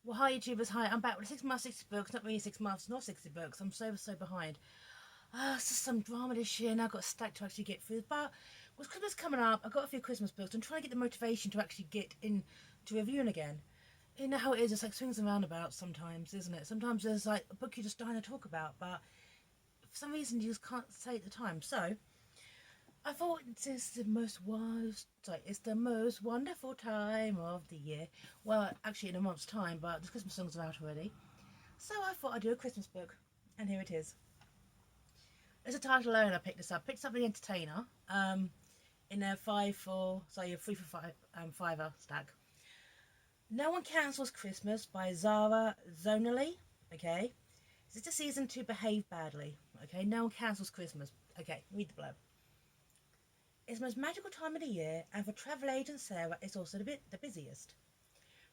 Well, hi YouTubers, hi. I'm back with 6 months, 60 books. Not really 6 months, not 60 books. I'm so behind. It's just some drama this year and I've got a stack to actually get through. But with Christmas coming up, I've got a few Christmas books. I'm trying to get the motivation to actually get into reviewing again. You know how it is, it's like swings and roundabouts sometimes, isn't it? Sometimes there's like a book you're just dying to talk about, but for some reason you just can't say at the time. So I thought it's the most wonderful time of the year. Well, actually in a month's time, but the Christmas songs are out already. So I thought I'd do a Christmas book, and here it is. As a title alone, I picked this up. Picked up The Entertainer, in a 3 for 5 fiver stack. No One Cancels Christmas by Zara Zonally. Okay, is it a season to behave badly? Okay, no one cancels Christmas. Okay, read the blurb. It's the most magical time of the year, and for travel agent Sarah, it's also the busiest.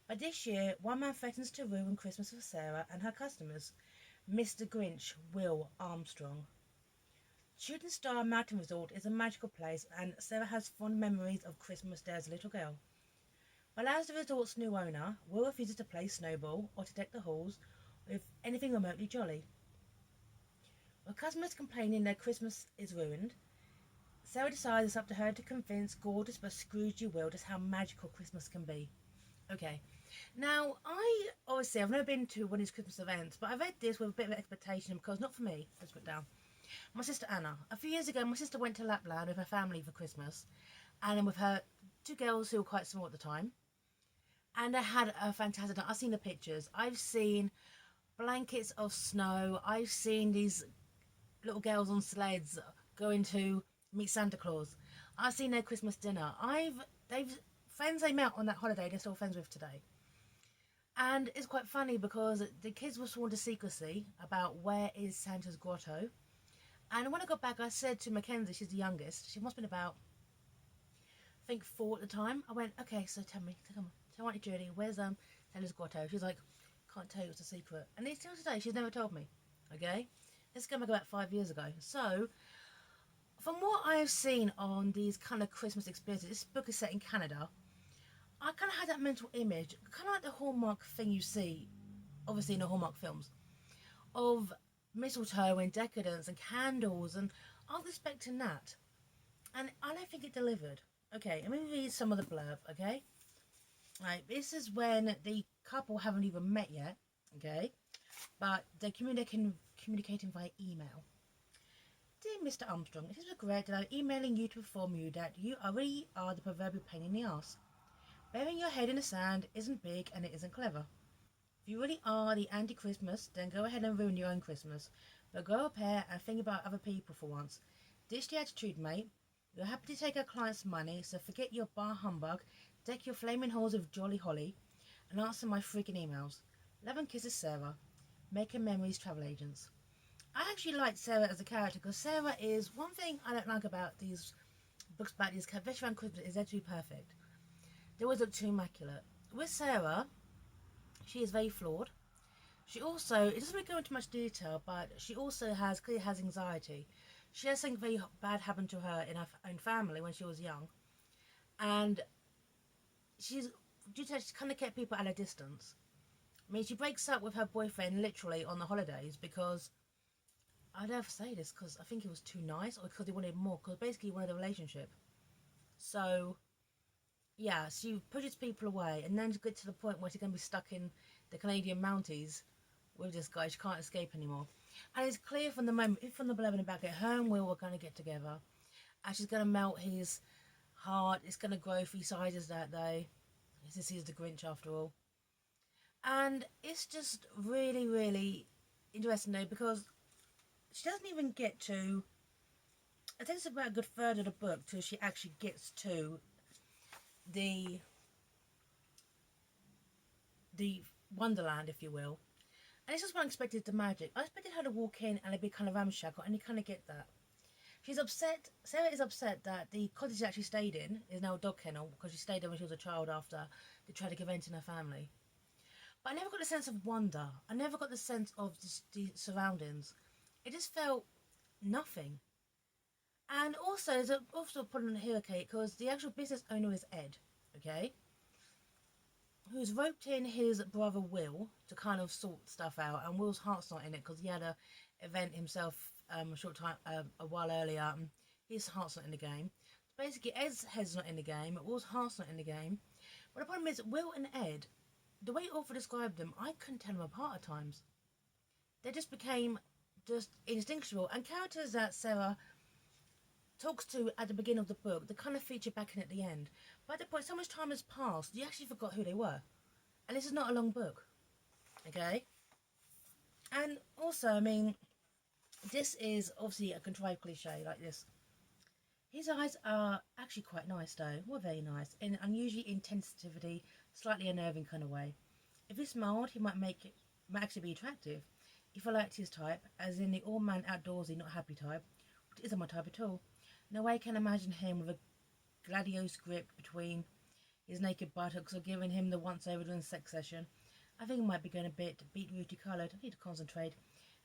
But this year, one man threatens to ruin Christmas for Sarah and her customers, Mr. Grinch Will Armstrong. Shooting Star Mountain Resort is a magical place, and Sarah has fond memories of Christmas there as a little girl. But as the resort's new owner, Will refuses to play snowball or to deck the halls with anything remotely jolly. With customers complaining their Christmas is ruined, Sarah decides it's up to her to convince gorgeous but Scroogey Will just how magical Christmas can be. Okay, now I've never been to one of these Christmas events, but I read this with a bit of expectation because not for me. Let's put it down. My sister Anna. A few years ago, my sister went to Lapland with her family for Christmas, and with her two girls who were quite small at the time, and they had a fantastic night. I've seen the pictures. I've seen blankets of snow. I've seen these little girls on sleds going to meet Santa Claus. I've seen their Christmas dinner. They've friends they met on that holiday. They're still friends with today. And it's quite funny because the kids were sworn to secrecy about where is Santa's grotto. And when I got back, I said to Mackenzie, she's the youngest. She must have been about, I think, 4 at the time. I went, okay, so tell me, come on, tell Auntie Judy, where's Santa's grotto? She's like, can't tell you, it's a secret. And still today, she's never told me. Okay, let's go back about 5 years ago. So from what I have seen on these kind of Christmas experiences, this book is set in Canada. I kind of had that mental image, kind of like the Hallmark thing you see, obviously in the Hallmark films, of mistletoe and decadence and candles, and I was expecting that. And I don't think it delivered. Okay, let me read some of the blurb, okay? Right, this is when the couple haven't even met yet, okay? But they're communicating via email. Dear Mr. Armstrong, it is regret that I'm emailing you to inform you that you really are the proverbial pain in the ass. Burying your head in the sand isn't big and it isn't clever. If you really are the anti-Christmas, then go ahead and ruin your own Christmas. But grow a pair and think about other people for once. Ditch the attitude, mate. You're happy to take our clients' money, so forget your bar humbug, deck your flaming halls with jolly holly, and answer my freaking emails. Love and kisses, Sarah. Making memories, travel agents. I actually liked Sarah as a character because Sarah is one thing I don't like about these books about these characters around Christmas is they're too perfect. They always look too immaculate. With Sarah, she is very flawed. She also, it doesn't really go into much detail, but she also clearly has anxiety. She has something very bad happen to her in her own family when she was young. And she's kind of kept people at a distance. I mean, she breaks up with her boyfriend literally on the holidays because, I don't have to say this because I think it was too nice or because he wanted more, because basically he wanted a relationship. So, yeah, she pushes people away and then to get to the point where she's going to be stuck in the Canadian Mounties with this guy. She can't escape anymore. And it's clear from the moment, from the blurb in the back, her and Will are going to get together. And she's going to melt his heart. It's going to grow 3 sizes that day. Since he's the Grinch after all. And it's just really, really interesting though, because she doesn't even get to, I think it's about a good third of the book till she actually gets to the Wonderland, if you will. And it's just what I expected the magic. I expected her to walk in and it'd be kind of ramshackle, and you kind of get that. She's upset, Sarah is upset that the cottage she actually stayed in is now a dog kennel because she stayed there when she was a child after the tragic event in her family. But I never got the sense of wonder. I never got the sense of the surroundings. It just felt nothing. And also, there's also put on here, okay, because the actual business owner is Ed, okay? who's roped in his brother Will to kind of sort stuff out, and Will's heart's not in it because he had a event himself a short time a while earlier. And his heart's not in the game. So basically, Ed's head's not in the game. Will's heart's not in the game. But the problem is, Will and Ed, the way author described them, I couldn't tell them apart at times. They just became just indistinguishable. And characters that Sarah talks to at the beginning of the book, they kind of feature back in at the end. But at the point, so much time has passed, you actually forgot who they were. And this is not a long book, okay? And also, I mean, this is obviously a contrived cliche like this. His eyes are actually quite nice, though. Well, very nice. In unusually intensity, slightly unnerving kind of way. If he smiled, he might actually be attractive. If I liked his type, as in the all-man outdoorsy, not happy type, which isn't my type at all. No way I can imagine him with a gladios grip between his naked buttocks or giving him the once overdone sex session. I think I might be going a bit beetrooty coloured. I need to concentrate.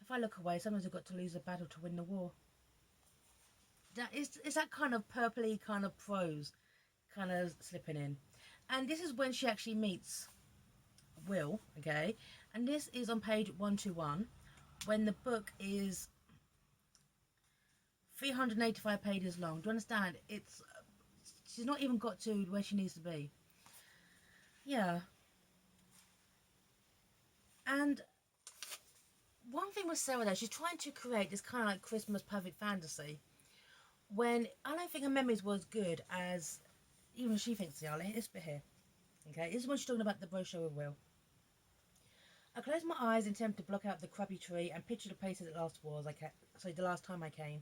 If I look away, sometimes I've got to lose a battle to win the war. That is that kind of purpley kind of prose kind of slipping in. And this is when she actually meets Will, okay? And this is on page 121 when the book is 385 pages long. Do you understand? She's not even got to where she needs to be. Yeah. And one thing with Sarah though, she's trying to create this kind of like Christmas perfect fantasy when I don't think her memories were as good as even she thinks they are. This bit here, okay? This is when she's talking about the brochure with Will. I closed my eyes in attempt to block out the crabby tree and picture the place as it last was. The last time I came.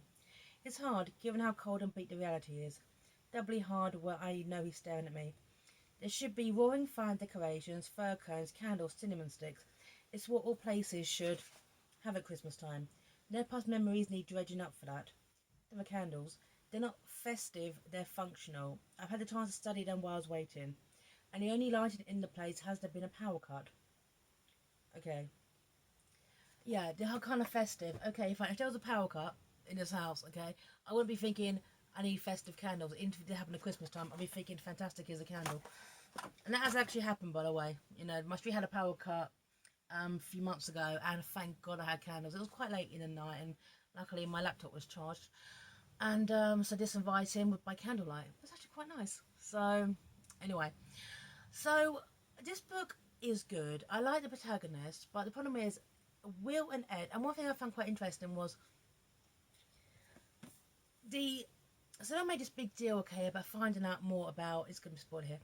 It's hard, given how cold and bleak the reality is. Doubly hard where I know he's staring at me. There should be roaring fire decorations, fir cones, candles, cinnamon sticks. It's what all places should have at Christmas time. No past memories need dredging up for that. The candles, they're not festive, they're functional. I've had the time to study them while I was waiting. And the only lighting in the place has there been a power cut. Okay. Yeah, they're kind of festive. Okay, fine. If there was a power cut in this house, okay, I wouldn't be thinking I need festive candles. If it happened at Christmas time, I'd be thinking fantastic is a candle. And that has actually happened, by the way. You know, my street had a power cut a few months ago, and thank God I had candles. It was quite late in the night, and luckily my laptop was charged. And so this inviting by candlelight. It was actually quite nice. So, anyway. So, this book is good. I like the protagonist, but the problem is Will and Ed. And one thing I found quite interesting was so I made this big deal, okay, about finding out more about. It's going to be spoiled here.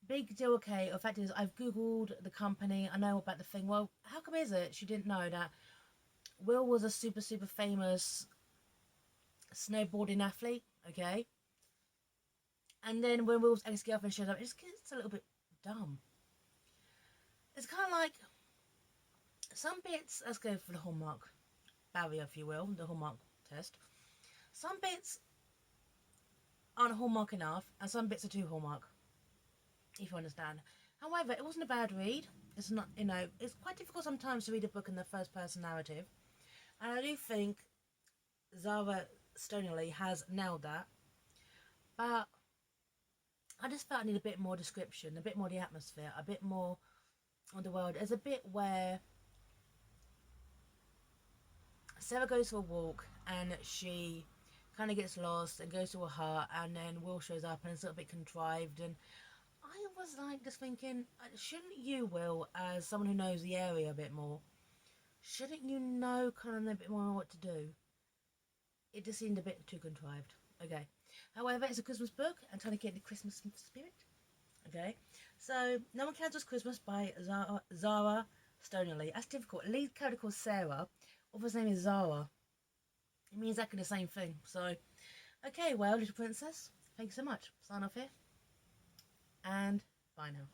Big deal, okay. The fact is, I've googled the company. I know about the thing. Well, how come is it she didn't know that Will was a super famous snowboarding athlete, okay? And then when Will's ex-girlfriend shows up, it's a little bit dumb. It's kind of like some bits. Let's go for the Hallmark barrier, if you will, the Hallmark test. Some bits aren't Hallmark enough, and some bits are too Hallmark, if you understand. However, it wasn't a bad read. It's not, you know, it's quite difficult sometimes to read a book in the first person narrative. And I do think Zara Stoneley has nailed that. But I just felt I need a bit more description, a bit more of the atmosphere, a bit more of the world. There's a bit where Sarah goes for a walk and she kind of gets lost and goes to a hut, and then Will shows up and it's a little bit contrived. And I was like just thinking, shouldn't you, Will, as someone who knows the area a bit more, shouldn't you know kind of a bit more what to do? It just seemed a bit too contrived. Okay. However, it's a Christmas book. I'm trying to get the Christmas spirit. Okay. So, No One Cancels Christmas by Zara Stoneley. That's difficult. Lead character called Sarah. Author's name is Zara. It means exactly the same thing. So, okay, well, little princess, thank you so much. Sign off here. And bye now.